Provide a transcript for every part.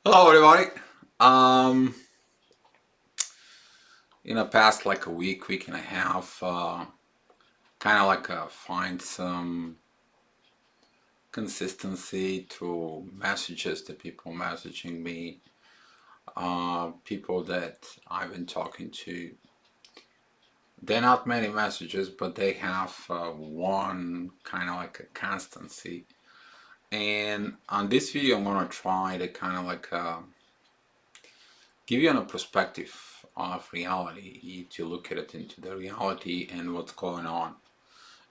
Hello, everybody. Um, in the past, like a week and a half, kind of like find some consistency through messages that people messaging me, people that I've been talking to. They're not many messages, but they have one kind of like a constancy. And on this video, I'm gonna try to kind of like give you a perspective of reality to look at it into the reality and what's going on,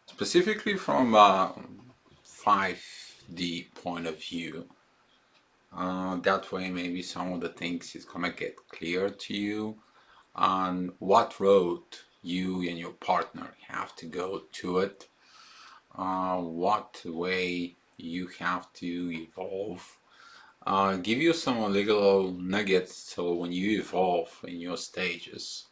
specifically from a 5D point of view. That way, maybe some of the things is gonna get clear to you on what road you and your partner have to go to it, what way you have to evolve. Give you some little nuggets so when you evolve in your stages,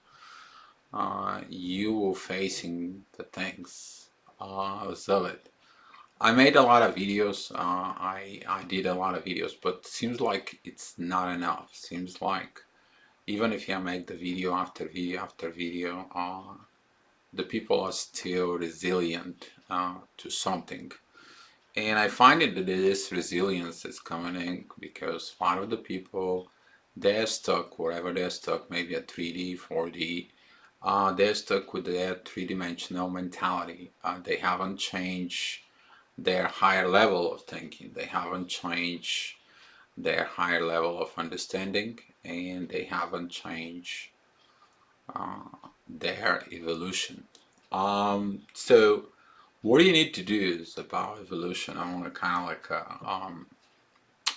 you will facing the things of it. I made a lot of videos. I did a lot of videos, but seems like it's not enough. Seems like even if you make the video after video after video, the people are still resilient to something. And I find it that this resilience is coming in because a lot of the people, they're stuck wherever they're stuck, maybe at 3D, 4D. They're stuck with their three-dimensional mentality. They haven't changed their higher level of thinking. They haven't changed their higher level of understanding, and they haven't changed uh, their evolution. So what do you need to do is about evolution. I want to kind of like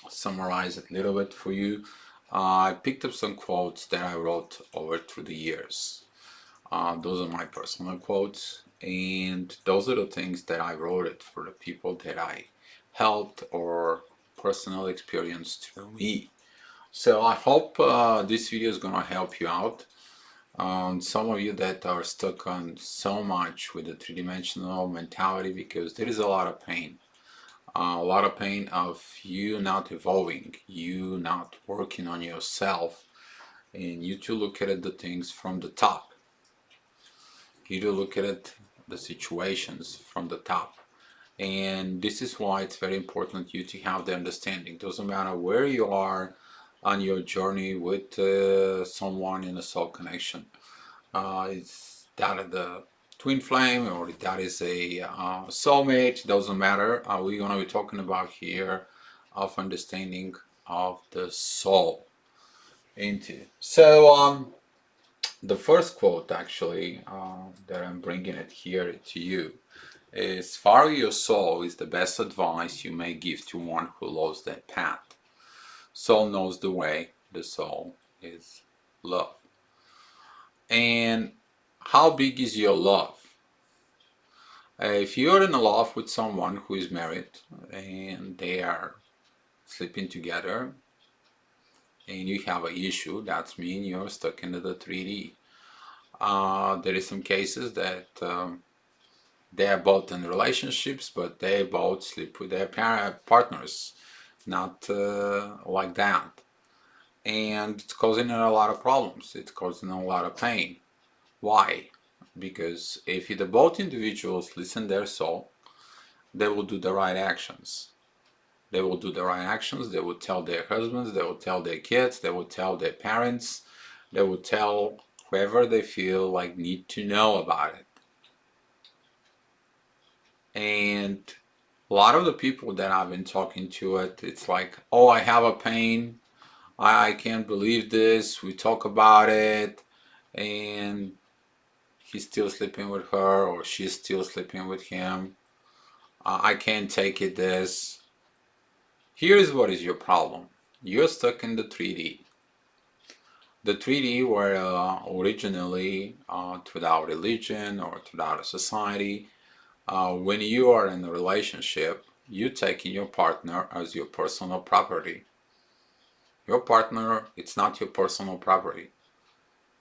summarize it a little bit for you. I picked up some quotes that I wrote over through the years. Those are my personal quotes, and those are the things that I wrote it for the people that I helped or personal experience through me. So I hope this video is gonna help you out. Some of you that are stuck on so much with the three-dimensional mentality because there is a lot of pain. A lot of pain of you not evolving, you not working on yourself, and you to look at the things from the top. You to look at it, the situations from the top. And this is why it's very important you to have the understanding. Doesn't matter where you are on your journey with someone in a soul connection. It's that the twin flame or that is a soulmate, doesn't matter. We're going to be talking about here of understanding of the soul into. So the first quote actually that I'm bringing it here to you is follow your soul is the best advice you may give to one who loves that path. Soul knows the way, the soul is love. And how big is your love? If you're in love with someone who is married and they are sleeping together and you have an issue, that means you're stuck into the 3D. There is some cases that they are both in relationships, but they both sleep with their partners, not like that. And it's causing a lot of problems. It's causing a lot of pain. Why? Because if the both individuals listen their soul, they will do the right actions. They will do the right actions. They will tell their husbands, they will tell their kids, they will tell their parents, they will tell whoever they feel like need to know about it. And a lot of the people that I've been talking to it's like, oh, I have a pain. I can't believe this. We talk about it, and he's still sleeping with her, or she's still sleeping with him. I can't take it. This. Here's what is your problem. You're stuck in the 3D. The 3D were originally throughout our religion or throughout our society. When you are in a relationship, you take in your partner as your personal property. Your partner, it's not your personal property.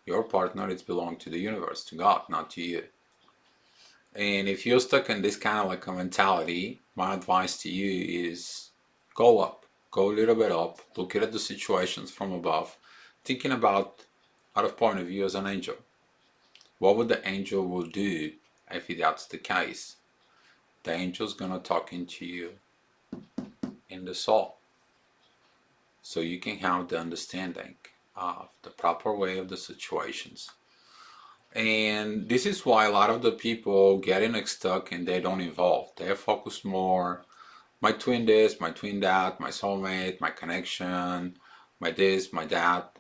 Your partner, it's belong to the universe, to God, not to you. And if you're stuck in this kind of like a mentality, my advice to you is go up. go a little bit up, look at the situations from above, thinking about out of point of view as an angel. What would the angel will do if that's the case? The angel's gonna talk into you in the soul, so you can have the understanding of the proper way of the situations. And this is why a lot of the people getting stuck and they don't evolve. They focus more my twin this, my twin that, my soulmate, my connection, my this, my that.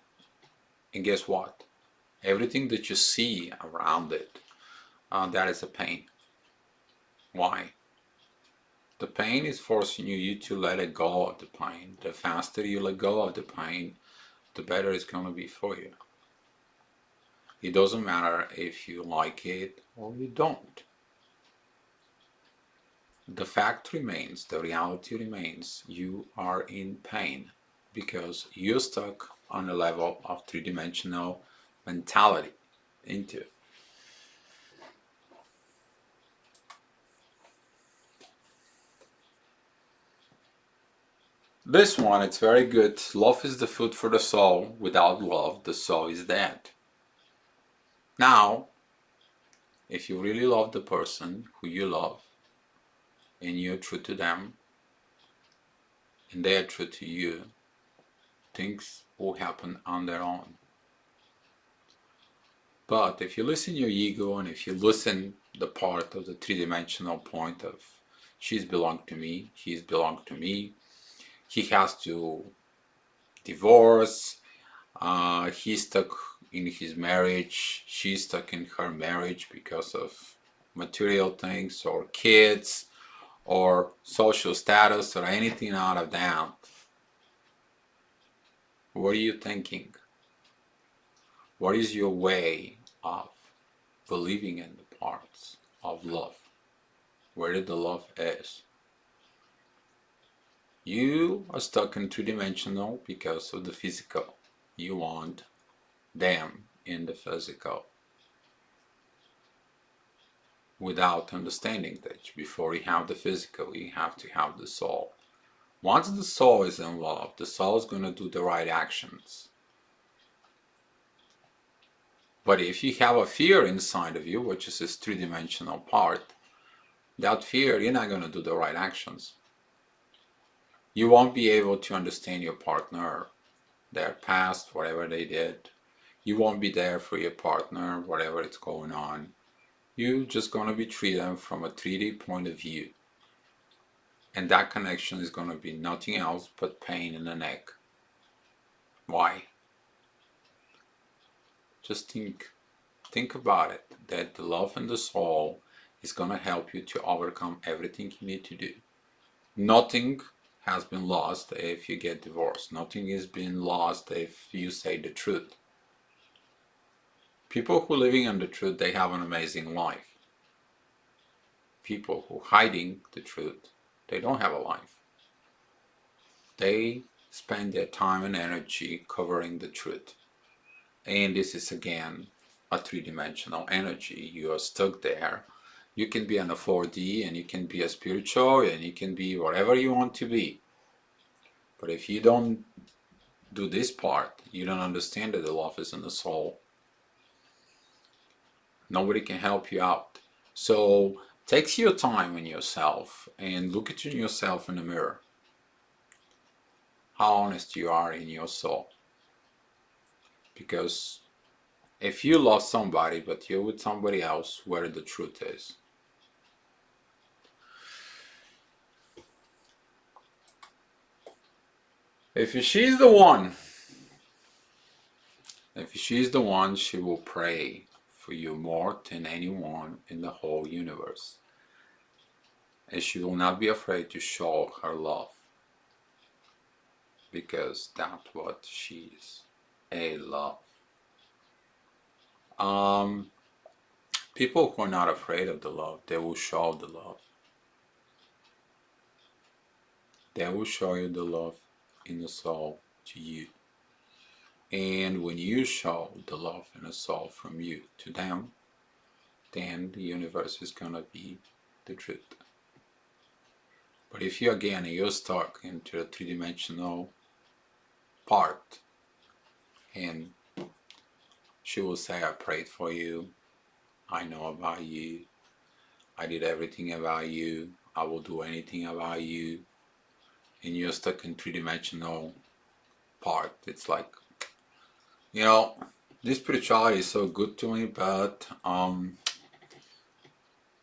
And guess what? Everything that you see around it, that is a pain. Why? The pain is forcing you to let it go of the pain. The faster you let go of the pain, the better it's going to be for you. It doesn't matter if you like it or you don't. The fact remains, the reality remains, you are in pain because you're stuck on a level of three-dimensional mentality into. This one, it's very good. Love is the food for the soul. Without love, the soul is dead. Now, if you really love the person who you love, and you're true to them, and they are true to you, things will happen on their own. But if you listen your ego, and if you listen the part of the three-dimensional point of she's belong to me, he's belong to me, he has to divorce, he's stuck in his marriage, she's stuck in her marriage because of material things or kids or social status or anything out of that. What are you thinking? What is your way of believing in the parts of love? Where the love is? You are stuck in two-dimensional because of the physical. You want them in the physical without understanding that before you have the physical, you have to have the soul. Once the soul is involved, the soul is going to do the right actions. But if you have a fear inside of you, which is this three-dimensional part, that fear, you're not going to do the right actions. You won't be able to understand your partner, their past, whatever they did. You won't be there for your partner, whatever is going on. You're just going to be treating them from a 3D point of view. And that connection is going to be nothing else but pain in the neck. Why? Just think about it, that the love and the soul is going to help you to overcome everything you need to do. Nothing has been lost if you get divorced. Nothing has been lost if you say the truth. People who are living on the truth, they have an amazing life. People who are hiding the truth, they don't have a life. They spend their time and energy covering the truth. And this is again a three-dimensional energy. You are stuck there. You can be on a 4D and you can be a spiritual and you can be whatever you want to be. But if you don't do this part, you don't understand that the love is in the soul. Nobody can help you out. So take your time in yourself and look at yourself in the mirror. How honest you are in your soul. Because if you love somebody but you're with somebody else, where the truth is. If she's the one, she will pray for you more than anyone in the whole universe. And she will not be afraid to show her love. Because that's what she is. A love. People who are not afraid of the love, they will show the love. They will show you the love in the soul to you. And when you show the love in the soul from you to them, then the universe is gonna be the truth. But if you again you're stuck into a three-dimensional part, and she will say, I prayed for you, I know about you, I did everything about you, I will do anything about you, and you're stuck in three-dimensional part. It's like, you know, this spirituality is so good to me, but I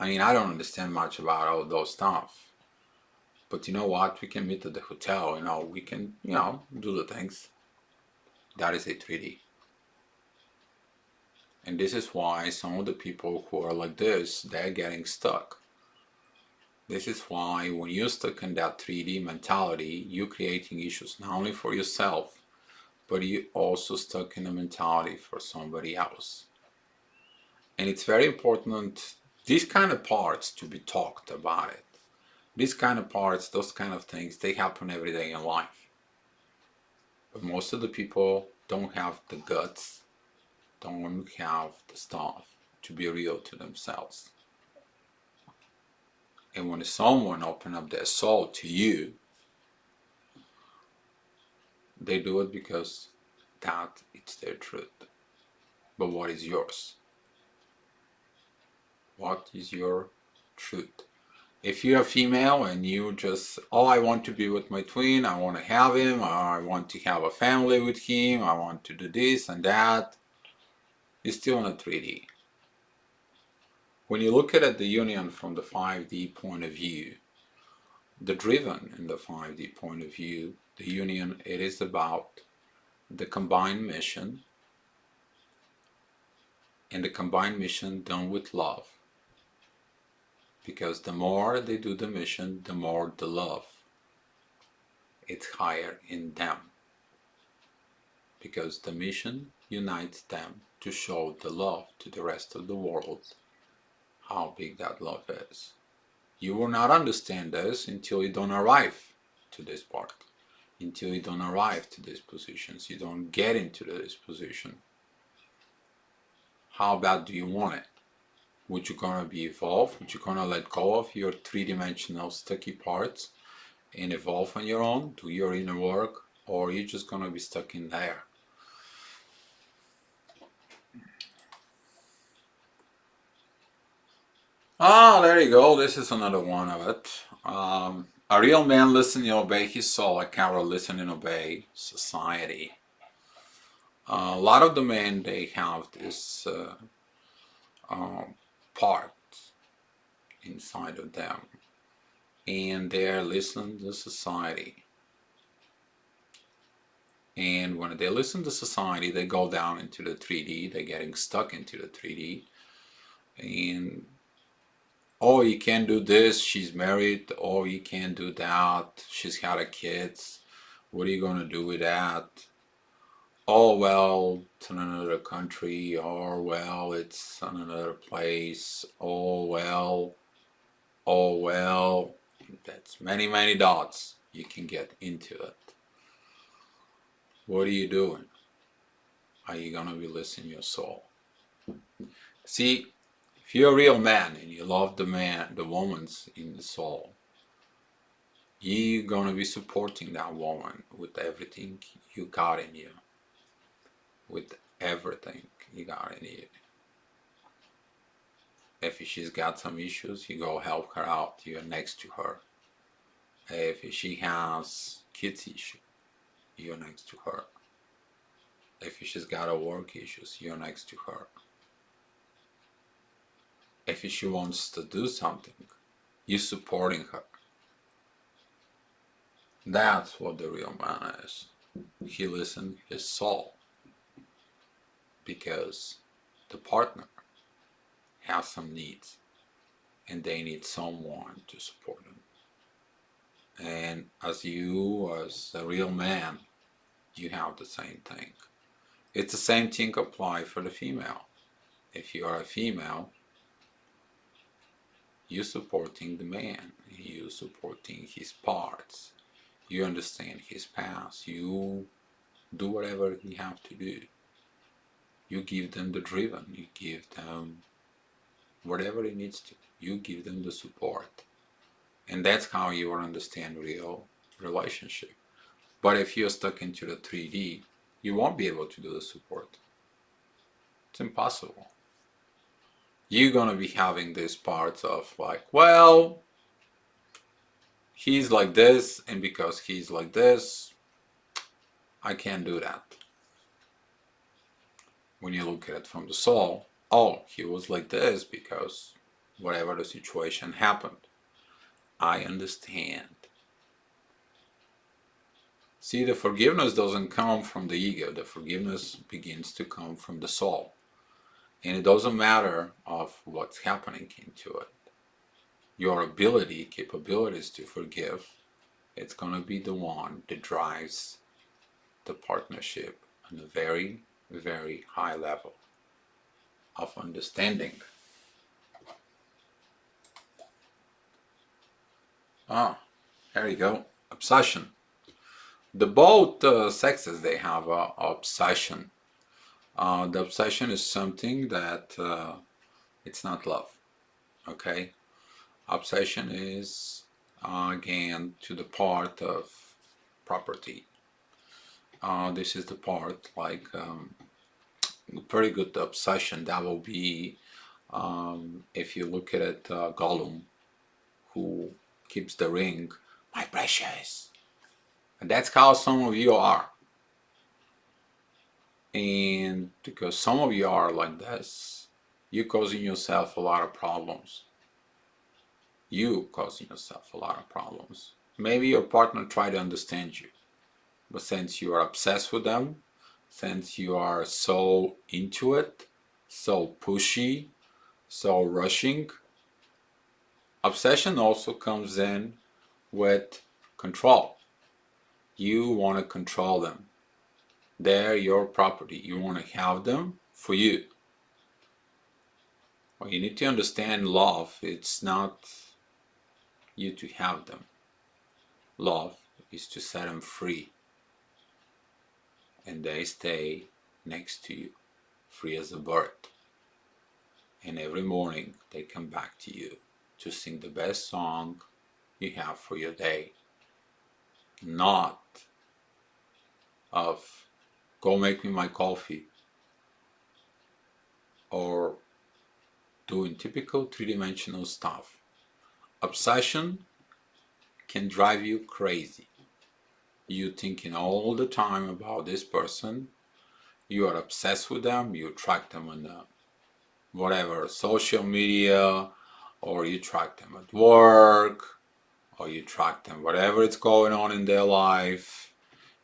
mean, I don't understand much about all those stuff. But you know what? We can meet at the hotel, we can, do the things. That is a 3D. And this is why some of the people who are like this, they're getting stuck. This is why when you're stuck in that 3D mentality, you're creating issues not only for yourself, but you're also stuck in a mentality for somebody else. And it's very important, these kind of parts, to be talked about it. These kind of parts, those kind of things, they happen every day in life. But most of the people don't have the guts, don't have the stuff to be real to themselves. And when someone opens up their soul to you, they do it because that it's their truth. But what is yours? What is your truth? If you're a female and you just, oh, I want to be with my twin, I want to have him, or I want to have a family with him, I want to do this and that, you're still in a 3D. When you look at the union from the 5D point of view, the driven in the 5D point of view, the union, it is about the combined mission, and the combined mission done with love. Because the more they do the mission, the more the love it's higher in them. Because the mission unites them to show the love to the rest of the world, how big that love is. You will not understand this until you don't arrive to this part, until you don't arrive to these positions, you don't get into this position. How bad do you want it? Would you gonna be evolved? Would you gonna let go of your three-dimensional sticky parts and evolve on your own, do your inner work, or are you just gonna be stuck in there? Ah, there you go. This is another one of it. A real man listen and obey his soul. A coward listen and obey society. A lot of the men, they have this part inside of them, and they're listening to society. And when they listen to society, they go down into the 3D. They're getting stuck into the 3D, and oh, you can't do this, she's married. Oh, you can't do that, she's had a kids. What are you gonna do with that? Oh, well, it's in another country. Or, well, it's in another place. Oh, well. Oh, well. That's many, many dots you can get into it. What are you doing? Are you gonna be listening to your soul? See, if you're a real man and you love the man, the woman's in the soul, you're gonna be supporting that woman with everything you got in you. With everything you got in you. If she's got some issues, you go help her out. You're next to her. If she has kids issue, you're next to her. If she's got a work issues, you're next to her. If she wants to do something, you're supporting her. That's what the real man is. He listens his soul because the partner has some needs and they need someone to support them. And as you, as a real man, you have the same thing. It's the same thing apply for the female. If you are a female, you're supporting the man. You're supporting his parts. You understand his past. You do whatever he have to do. You give them the driven. You give them whatever he needs to. You give them the support. And that's how you will understand real relationship. But if you're stuck into the 3D, you won't be able to do the support. It's impossible. You're gonna be having this part of like, well, he's like this, and because he's like this, I can't do that. When you look at it from the soul, oh, he was like this because whatever the situation happened. I understand. See, the forgiveness doesn't come from the ego. The forgiveness begins to come from the soul. And it doesn't matter of what's happening into it. Your ability, capabilities to forgive, it's going to be the one that drives the partnership on a very, very high level of understanding. Ah, there you go. Obsession. The both sexes, they have obsession. The obsession is something that it's not love. Okay, obsession is again to the part of property. This is the part like pretty good obsession. That will be if you look at it, Gollum, who keeps the ring, my precious, and that's how some of you are. And because some of you are like this, you're causing yourself a lot of problems. You causing yourself a lot of problems. Maybe your partner tried to understand you, but since you are obsessed with them, since you are so into it, so pushy, so rushing, obsession also comes in with control. You want to control them. They're your property. You want to have them for you. Well, you need to understand love. It's not you to have them. Love is to set them free. And they stay next to you, free as a bird. And every morning they come back to you to sing the best song you have for your day. Not of go make me my coffee or doing typical three-dimensional stuff. Obsession can drive you crazy. You thinking all the time about this person. You are obsessed with them. You track them on whatever social media, or you track them at work, or you track them whatever is going on in their life.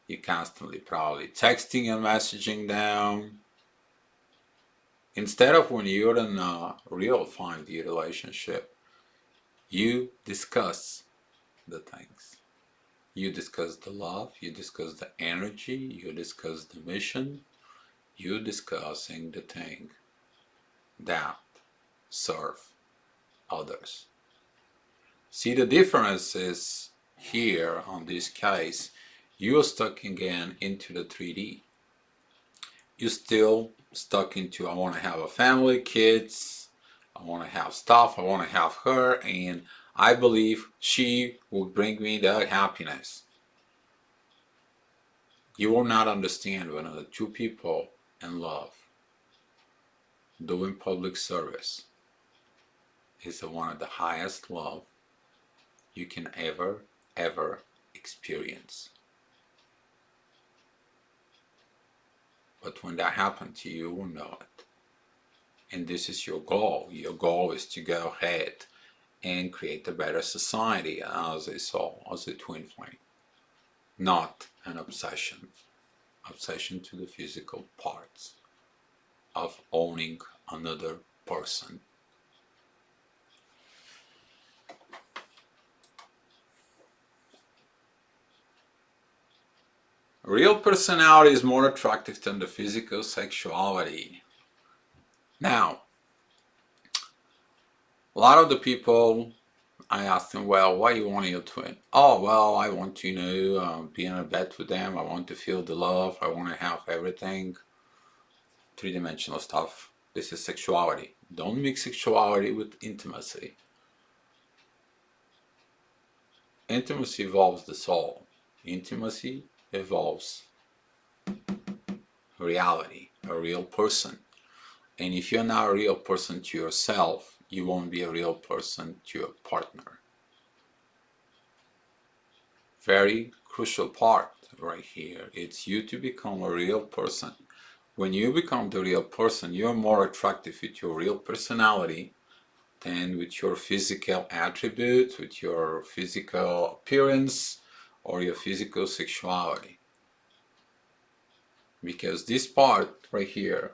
You're constantly probably texting and messaging them. Instead of when you're in a real 5D relationship, you discuss the things. You discuss the love, you discuss the energy, you discuss the mission, you discussing the thing that serve others. See, the difference is here on this case, you're stuck again into the 3D. You're still stuck into I want to have a family, kids, I want to have stuff, I want to have her, and I believe she will bring me the happiness. You will not understand when the two people in love doing public service is one of the highest love you can ever experience. But when that happens to you, you will know it. And this is your goal. Your goal is to go ahead and create a better society as a soul, as a twin flame. Not an obsession. Obsession to the physical parts of owning another person. Real personality is more attractive than the physical sexuality. Now, a lot of the people, I ask them, well, why you want your twin? Oh, well, I want to, be in a bed with them. I want to feel the love. I want to have everything. Three-dimensional stuff. This is sexuality. Don't mix sexuality with intimacy. Intimacy evolves the soul. Intimacy evolves reality, a real person. And if you're not a real person to yourself, you won't be a real person to your partner. Very crucial part right here. It's you to become a real person. When you become the real person, you're more attractive with your real personality than with your physical attributes, with your physical appearance, or your physical sexuality. Because this part right here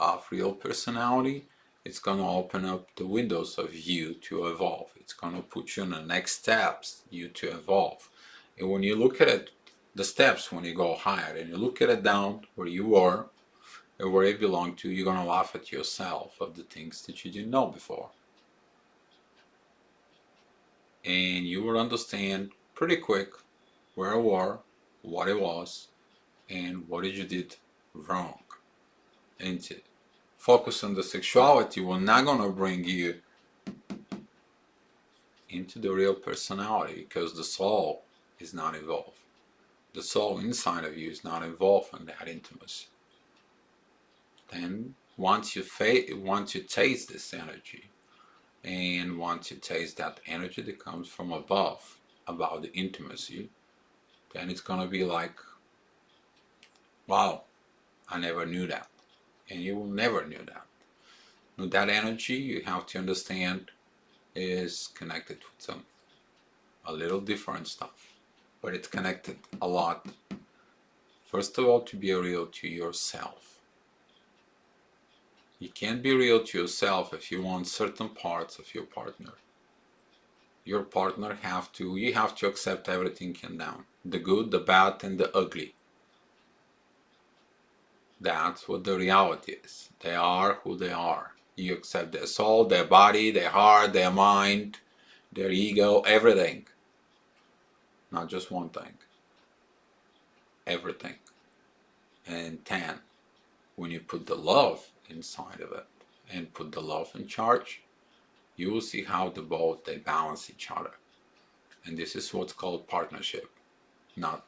of real personality, it's going to open up the windows of you to evolve. It's going to put you in the next steps, you to evolve. And when you look at it, the steps, when you go higher and you look at it down where you are and where you belong to, you're going to laugh at yourself of the things that you didn't know before. And you will understand pretty quick where you were, what it was, and what did you did wrong. And focus on the sexuality will not gonna bring you into the real personality because the soul is not involved. The soul inside of you is not involved in that intimacy. Then once you taste this energy, and once you taste that energy that comes from above about the intimacy, then it's gonna be like, wow, I never knew that. And you will never knew that. Now that energy, you have to understand, is connected with some a little different stuff, but it's connected a lot. First of all, to be real to yourself. You can't be real to yourself if you want certain parts of your partner. Your partner you have to accept everything in down. The good, the bad, and the ugly. That's what the reality is. They are who they are. You accept their soul, their body, their heart, their mind, their ego, everything. Not just one thing. Everything. And 10. When you put the love inside of it and put the love in charge, you will see how they balance each other. And this is what's called partnership, not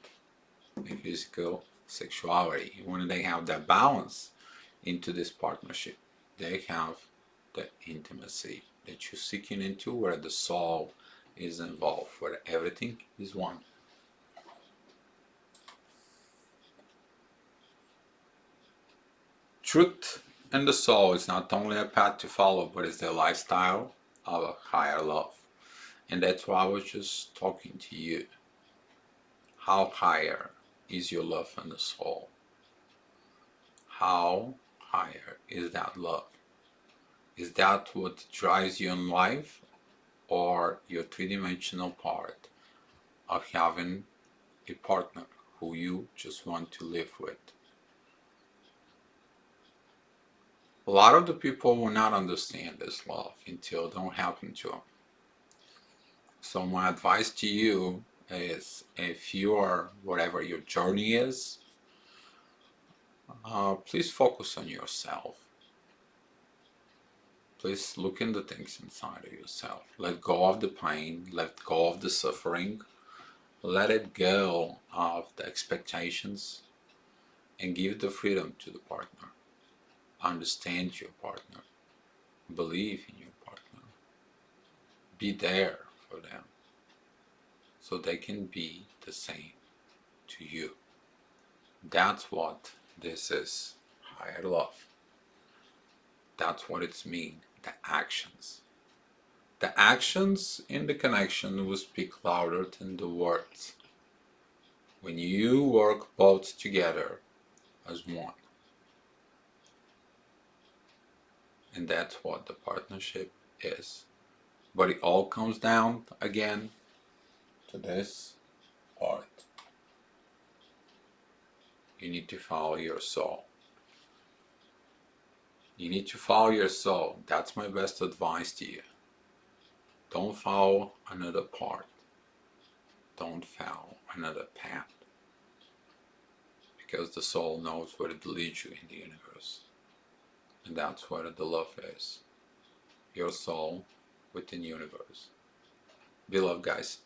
a physical sexuality. When they have that balance into this partnership, they have the intimacy that you're seeking into, where the soul is involved, where everything is one. Truth and the soul is not only a path to follow, but it's the lifestyle of a higher love. And that's why I was just talking to you. How higher is your love and the soul? How higher is that love? Is that what drives you in life, or your three-dimensional part of having a partner who you just want to live with? A lot of the people will not understand this love until it don't happen to them. So my advice to you is, if you are whatever your journey is, please focus on yourself. Please look into things inside of yourself. Let go of the pain, let go of the suffering, let it go of the expectations, and give the freedom to the partner. Understand your partner. Believe in your partner. Be there for them so they can be the same to you. That's what this is. Higher love. That's what it's mean. The actions. The actions in the connection will speak louder than the words. When you work both together as one. And that's what the partnership is. But it all comes down again to this part. You need to follow your soul. You need to follow your soul. That's my best advice to you. Don't follow another part. Don't follow another path. Because the soul knows where it leads you in the universe. And that's where the love is. Your soul within the universe. Be loved, guys.